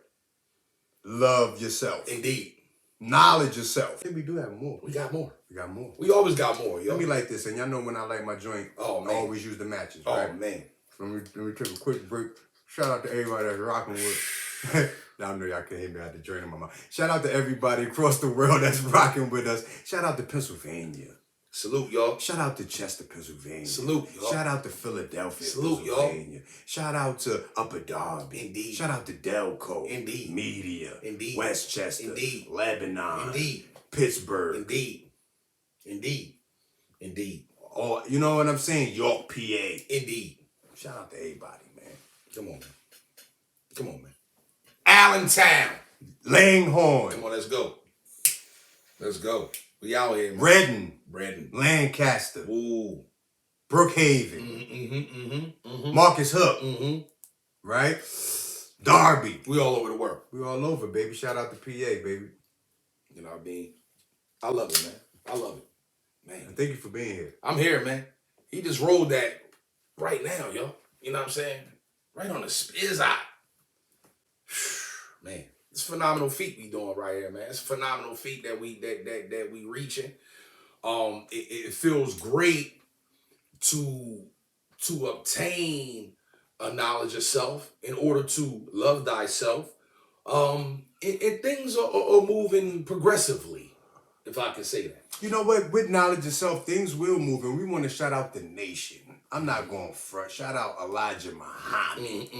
Love yourself. Indeed. Knowledge yourself. We do have more. We got more. We got more. We always got more, yo. Let me like this, and y'all know when I like my joint, Oh, I man. always use the matches, Oh, right? man. Let me take a quick break. Shout out to everybody that's rocking with. Y'all know y'all can hear me out the joint in my mouth. Shout out to everybody across the world that's rocking with us. Shout out to Pennsylvania. Salute, y'all. Shout out to Chester, Pennsylvania. Salute, y'all. Shout out to Philadelphia, Salute, y'all. Pennsylvania. Shout out to Upper Darby. Indeed. Shout out to Delco. Indeed. Media. Indeed. Westchester. Indeed. Lebanon. Indeed. Pittsburgh. Indeed. Indeed. Indeed. Or, you know what I'm saying? York, PA. Indeed. Shout out to everybody, man. Come on, man. Come on, man. Allentown. Langhorne. Come on, let's go. Let's go. We out here, man. Redden. Redden. Lancaster. Ooh. Brookhaven. Marcus Hook. Right? Darby. We all over the world. We all over, baby. Shout out to PA, baby. You know what I mean? I love it, man. I love it. Man. And thank you for being here. I'm here, man. He just rolled that right now, yo. You know what I'm saying? Right on the spizz eye. Man, it's a phenomenal feat we doing right here, man. It's a phenomenal feat that we reaching. It feels great to obtain a knowledge of self in order to love thyself. And things are moving progressively, if I can say that. You know what? With knowledge of self, things will move, and we want to shout out the nation. I'm not going front. Shout out Elijah Muhammad.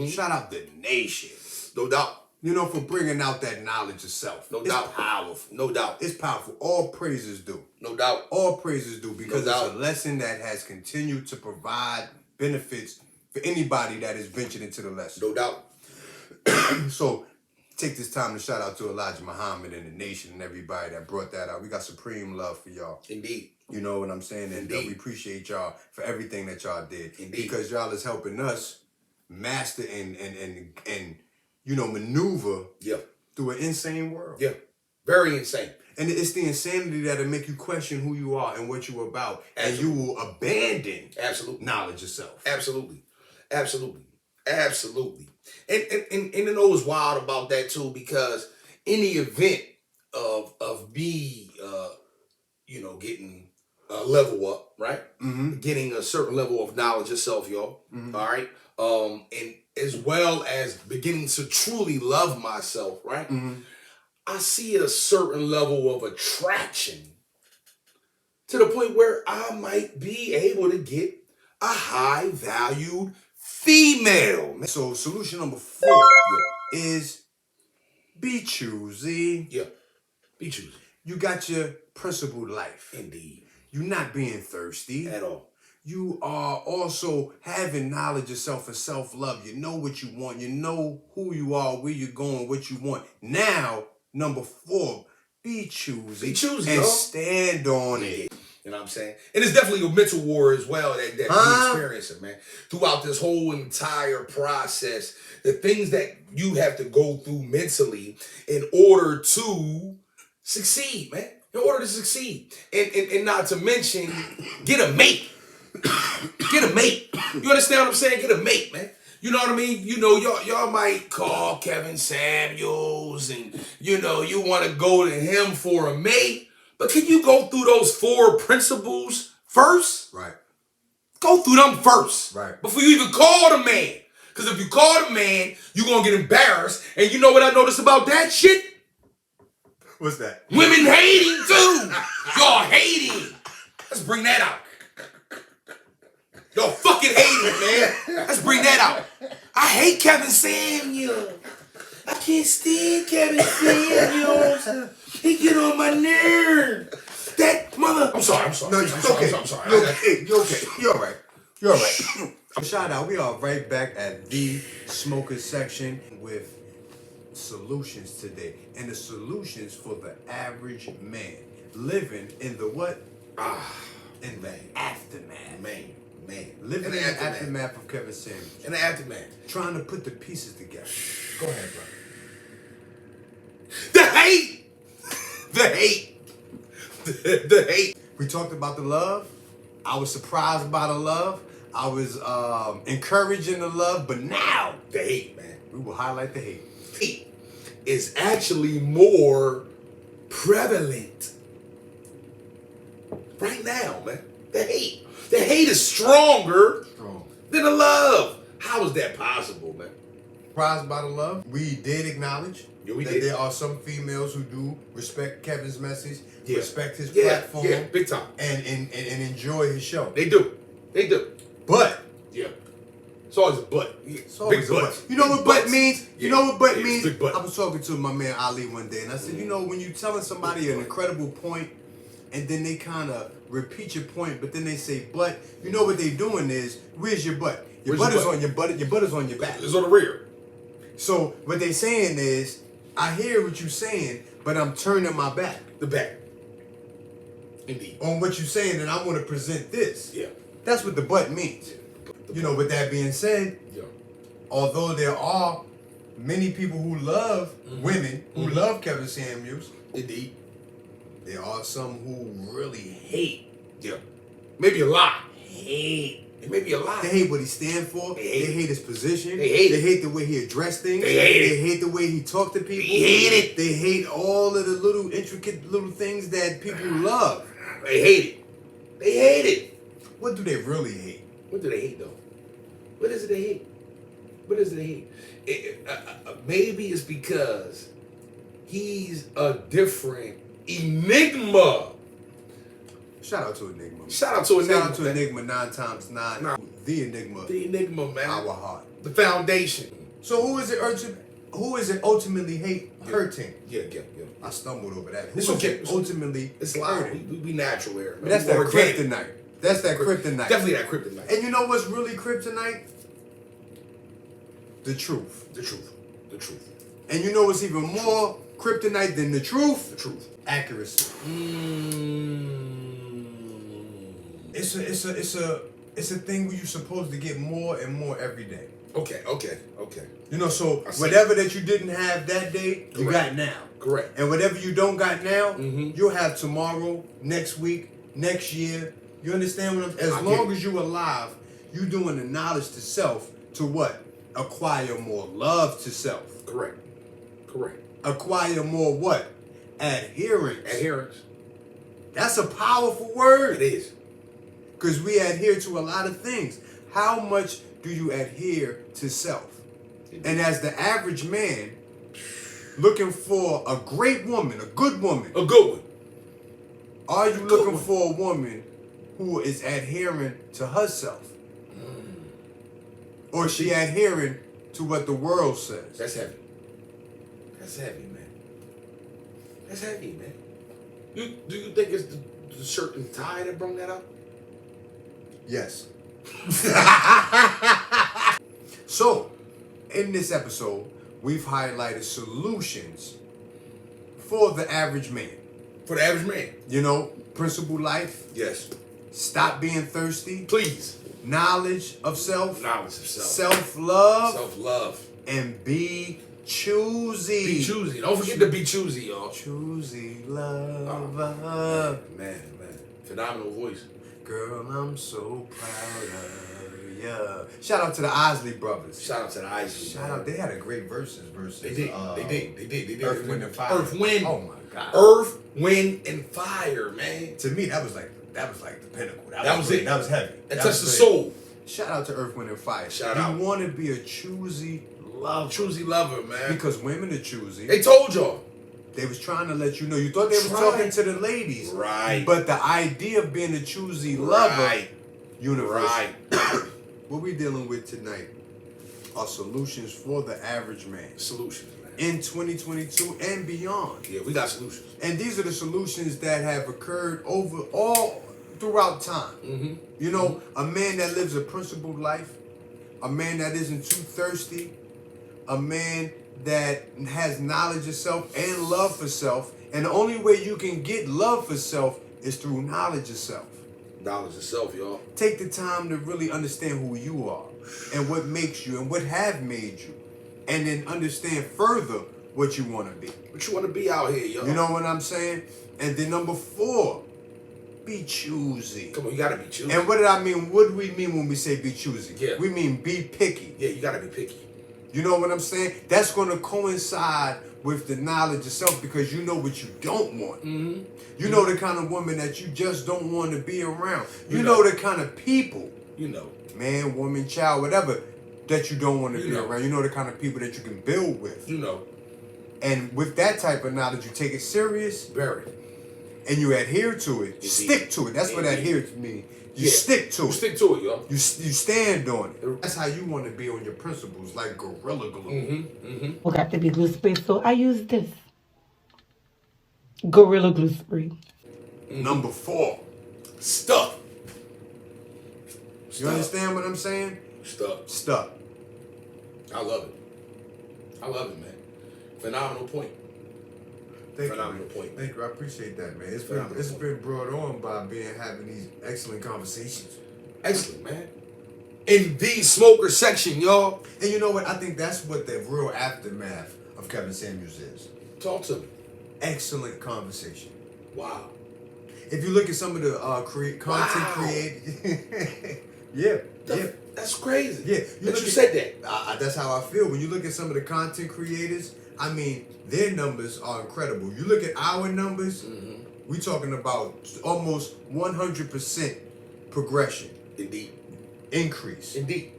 Shout out the nation. No doubt. You know, for bringing out that knowledge of self. No it's doubt. Powerful. No doubt. It's powerful. All praises due. No doubt. All praises due, because No it's doubt. a lesson that has continued to provide benefits for anybody that has ventured into the lesson. No doubt. So take this time to shout out to Elijah Muhammad and the nation and everybody that brought that out. We got supreme love for y'all. Indeed. You know what I'm saying? And we appreciate y'all for everything that y'all did. Indeed. Because y'all is helping us master and you know, maneuver through an insane world. Yeah. Very insane. And it's the insanity that'll make you question who you are and what you're about. Absolutely. And you will abandon knowledge of self. Absolutely. Absolutely. Absolutely. And you know what's wild about that too, because in the event of me you know, getting a level up, right? Getting a certain level of knowledge of self, y'all. All right. And as well as beginning to truly love myself, right? I see a certain level of attraction to the point where I might be able to get a high valued female. So solution number 4 is be choosy. Yeah. Be choosy. You got your principled life. Indeed. You're not being thirsty. At all. You are also having knowledge of self and self-love. You know what you want. You know who you are, where you're going, what you want. Now, number 4, be choosy. Be choosy, and y'all. stand on it. You know what I'm saying? And it's definitely a mental war as well that we're experiencing, man. Throughout this whole entire process, the things that you have to go through mentally in order to succeed, man. In order to succeed. And not to mention, get a mate. Get a mate. You understand what I'm saying? Get a mate, man. You know what I mean? You know, y'all might call Kevin Samuels and, you know, you want to go to him for a mate. But can you go through those 4 principles first? Right. Go through them first. Right. Before you even call the man. Because if you call the man, you're going to get embarrassed. And you know what I noticed about that shit? What's that? Women hating too. Y'all hating. Let's bring that out. Y'all fucking hating, man. Let's bring that out. I hate Kevin Samuels. I can't stand Kevin Samuels. He get on my nerve. That mother. I'm sorry. No, it's okay. I'm sorry. You're okay. You're all right. You're all right. Shout out. We are right back at the smoker section with solutions today. And the solutions for the average man living in the what? In the aftermath. Man. Living in the aftermath of Kevin Samuels. In the aftermath. Trying to put the pieces together. Go ahead, bro. The hate. The hate. We talked about the love. I was surprised by the love. I was encouraging the love. But now, The hate, man. we will highlight the hate. Hate is actually more prevalent right now, man. The hate. The hate is stronger than the love. How is that possible, man? Surprised by the love. We did acknowledge we that did. there are some females who do respect Kevin's message, respect his Yeah, platform, big time. and enjoy his show. They do. But Yeah. It's always a but. it's always Big a butts. but. You know what but Butts. means? You Yeah. know what but Yeah, means? big butt. I was talking to my man Ali one day, and I said, you know, when you're telling somebody an incredible point, and then they kind of repeat your point, but then they say but, you know what they doing is, where's your butt? Your Where's butt your is butt? on your butt. Your butt is on your back. It's on the rear. So what they saying is, I hear what you're saying, but I'm turning my back The back. Indeed. on what you're saying, and I want to present this. Yeah. That's what the butt means. You know, with that being said, Yeah. although there are many people who love women, who love Kevin Samuels, Indeed. there are some who really hate. Yeah. Maybe a lot. Hate It may be a lie. They hate what he stands for. They hate his position. They hate the way he addressed things. They hate it. They hate the way he talked to people. They hate it. They hate all of the little intricate little things that people love. They hate it. They hate it. What do they really hate? What do they hate though? What is it they hate? What is it they hate? Maybe it's because he's a different enigma. Shout out to Enigma. Shout out to Enigma. Shout out to Enigma 9 times 9. Nah. The Enigma. The Enigma, man. Our heart. The foundation. So who is it ultimately hurting? Yeah. I stumbled over that. It's Who is okay. it ultimately It's loud. hurting? We natural here. But that's that Organic. kryptonite. That's that kryptonite. Definitely that kryptonite. And you know what's really kryptonite? The truth. The truth. The truth. And you know what's even more kryptonite than the truth? The truth. Accuracy. It's a thing where you're supposed to get more and more every day. Okay. You know, so I see. whatever that you didn't have that day, you Correct. got now. Correct. And whatever you don't got now, Mhm. you'll have tomorrow, next week, next year. You understand what I'm saying? I As get long it. as you're alive, you're doing the knowledge to self to what? Acquire more love to self. Correct. Acquire more what? Adherence. Adherence. That's a powerful word. It is. Because we adhere to a lot of things. How much do you adhere to self? And as the average man, looking for a great woman, a good woman, A good one. are you good looking one. for a woman who is adhering to herself? Or is she adhering to what the world says? That's heavy. That's heavy, man. That's heavy, man. Do you think it's the shirt and tie that brought that up? Yes. So, in this episode, we've highlighted solutions for the average man. For the average man. You know, principled life, Yes. stop being thirsty, Please. knowledge of self, Knowledge of self. self-love, Self-love. and be choosy. Be choosy. Don't forget to be choosy, y'all. Choosy lover. Man. Phenomenal voice. Girl, I'm so proud of ya. Shout out to the Isley brothers. Shout out to the Isley. Shout out. They had a great verses. They did. Earth, Wind, and Fire. Earth, Wind. Oh my God. Earth, Wind, and Fire, man. To me, that was like the pinnacle. That was great. it. That was heavy. It That touched the was soul. great. Shout out to Earth, Wind, and Fire. Shout you out. You want to be a choosy lover. Choosy lover, man. Because women are choosy. They told y'all. They was trying to let you know. You thought they was Right. talking to the ladies. Right. But the idea of being a choosy lover, Right. universal. Right. What we dealing with tonight are solutions for the average man Solutions, man. in 2022 and beyond. Yeah, we got solutions. And these are the solutions that have occurred over all throughout time. Mm-hmm. You know, a man that lives a principled life, a man that isn't too thirsty, a man that has knowledge of self and love for self. And the only way you can get love for self is through knowledge of self. Knowledge of self, y'all. Take the time to really understand who you are and what makes you and what have made you. And then understand further what you want to be. What you want to be out here, y'all? You know what I'm saying? And then number 4, be choosy. Come on, you gotta be choosy. And what did I mean? What do we mean when we say be choosy? Yeah. We mean be picky. Yeah, you gotta be picky. You know what I'm saying? That's going to coincide with the knowledge of self because you know what you don't want. Mm-hmm. You know the kind of woman that you just don't want to be around. You You know know. the kind of people, You know. man, woman, child, whatever, that you don't want to You be know. around. You know the kind of people that you can build with. You know. And with that type of knowledge, you take it serious Very. and you adhere to it. You Indeed. stick to it. That's what Indeed. adhere to mean. You Yeah. stick to You it. stick to it, y'all. You stand on it. That's how you want to be on your principles, like Gorilla Glue. Mm-hmm. Well, got to be glue spray, so I use this Gorilla Glue Spray. Number 4. Stuck. You understand what I'm saying? Stuck. Stuck. I love it. I love it, man. Phenomenal point. Thank Phenomenal you. point. Thank you. I appreciate that, man. It's Phenomenal point. been brought on by having these excellent conversations. Excellent, man. In the smoker section, y'all. And you know what? I think that's what the real aftermath of Kevin Samuels is. Talk to me. Excellent conversation. Wow. If you look at some of the content Wow. Yeah. That's crazy. Yeah. You said that. That's how I feel. When you look at some of the content creators, I mean, their numbers are incredible. You look at our numbers, we talking about almost 100% progression. Indeed. Increase. Indeed.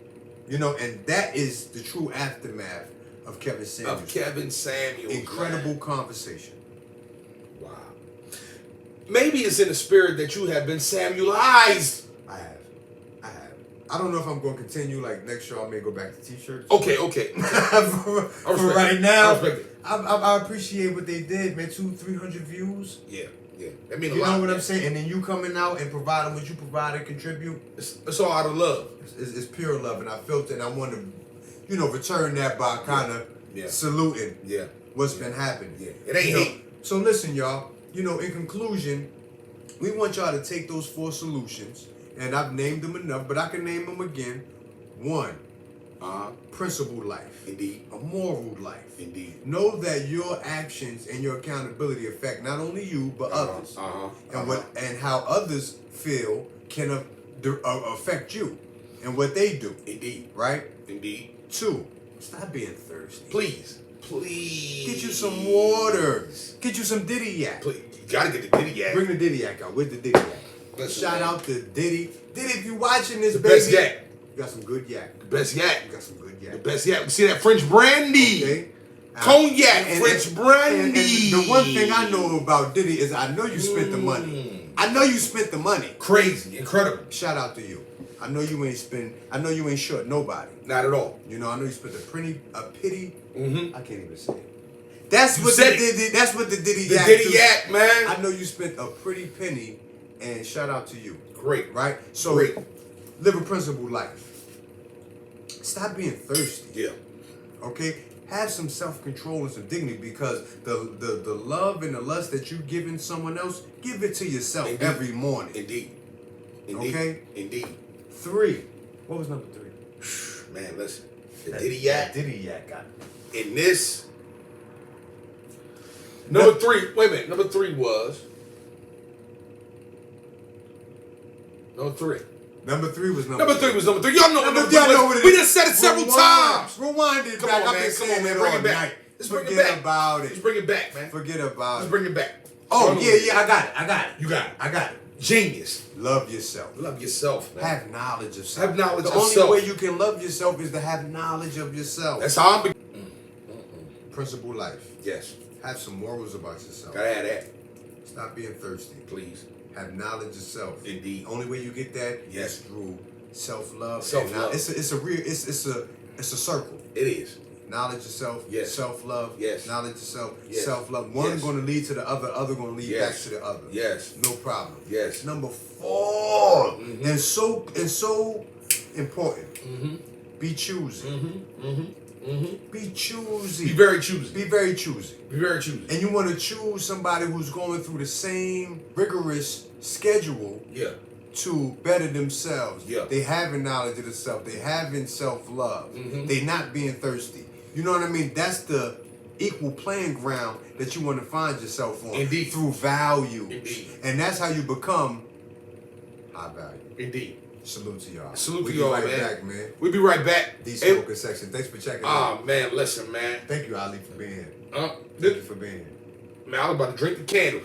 You know, and that is the true aftermath of Kevin Samuels. Of Kevin Samuels. Incredible conversation. Wow. Maybe it's in the spirit that you have been Samuelized. I have. I don't know if I'm going to continue. Like next year, I may go back to t-shirts. Okay. for right now, I respect it. I appreciate what they did, man. 200-300 views. Yeah. That means a You lot. know what I'm saying? And then you coming out and providing what you provide and contribute. It's all out of love. It's pure love, and I felt it. And I want to, return that by kind of saluting what's been happening. Yeah. It ain't hate. So listen, y'all. In conclusion, we want y'all to take those 4 solutions, and I've named them enough, but I can name them again. 1, principled life. Indeed. A moral life. Indeed. Know that your actions and your accountability affect not only you but others, and how others feel can affect you and what they do. Indeed. Right. Indeed. 2, stop being thirsty. Please. Get you some water. Get you some diddy yak. Please. You gotta get the diddy yak. Bring the diddy yak out. Where's the diddy yak? Listen, Shout man. out to Diddy. Diddy, if you watching this, The baby, best yak. you got some good yak. The best yak. You got some good yak. The best yak. See that French brandy. Okay. Cognac, French brandy. And the one thing I know about Diddy is I know you spent the money. I know you spent the money. Crazy. Incredible. Shout out to you. I know you ain't short nobody. Not at all. I know you spent a pity. Mm-hmm. I can't even say it. That's what the Diddy The yak. diddy yak, man. I know you spent a pretty penny, and shout out to you. Great. Right? So Great. live a principled life. Stop being thirsty. Yeah. Okay? Have some self-control and some dignity, because the love and the lust that you giving someone else, give it to yourself. Indeed. Every morning. Indeed. Okay? Indeed. 3. What was number 3? Man, listen. The diddy yak. Diddy yak got it. In this. Number 3. Wait a minute. Number 3 was. Number 3. Number 3 was Number 3 was number 3. Y'all know what number 3 y'all know was. what it We is. done said it several times. Rewind it Come back. on, I've man. been Come saying on, man. it Bring all it back. night. Let's bring it Forget back. about Let's it. bring it back, man. Forget about Let's it. bring it back. Oh, yeah, I got it. You got it. I got it. Genius. Love yourself. Love yourself, man. Have knowledge of self. Have knowledge the of only self. way you can love yourself is to have knowledge of yourself. That's how I'm. Principled life. Yes. Have some morals about yourself. Gotta have that. Stop being thirsty. Please. Have knowledge of self. Indeed. The only way you get that Yes. is through self-love. Self-love. It's a circle. It is. Knowledge of self. Yes. Self-love. Yes. Knowledge of self. Yes. Self-love. One Yes. going to lead to the other going to lead Yes. back to the other. Yes. No problem. Yes. Number 4, and so important. Be choosy. Be choosy. Be very choosy. Be very choosy. Be very choosy. And you want to choose somebody who's going through the same rigorous schedule Yeah. to better themselves. Yeah. They having knowledge of themselves. They having self-love. They not being thirsty. You know what I mean? That's the equal playing ground that you want to find yourself on. Indeed. Through value. Indeed. And that's how you become high value. Indeed. Salute to y'all. Salute We'll to be y'all, right man. back, man. We'll be right back. The Hey, smoking section. Thanks for checking out. man, listen, man. Thank you, Ali, for being here. Uh, Thank you for being here. Man, I was about to drink the candle.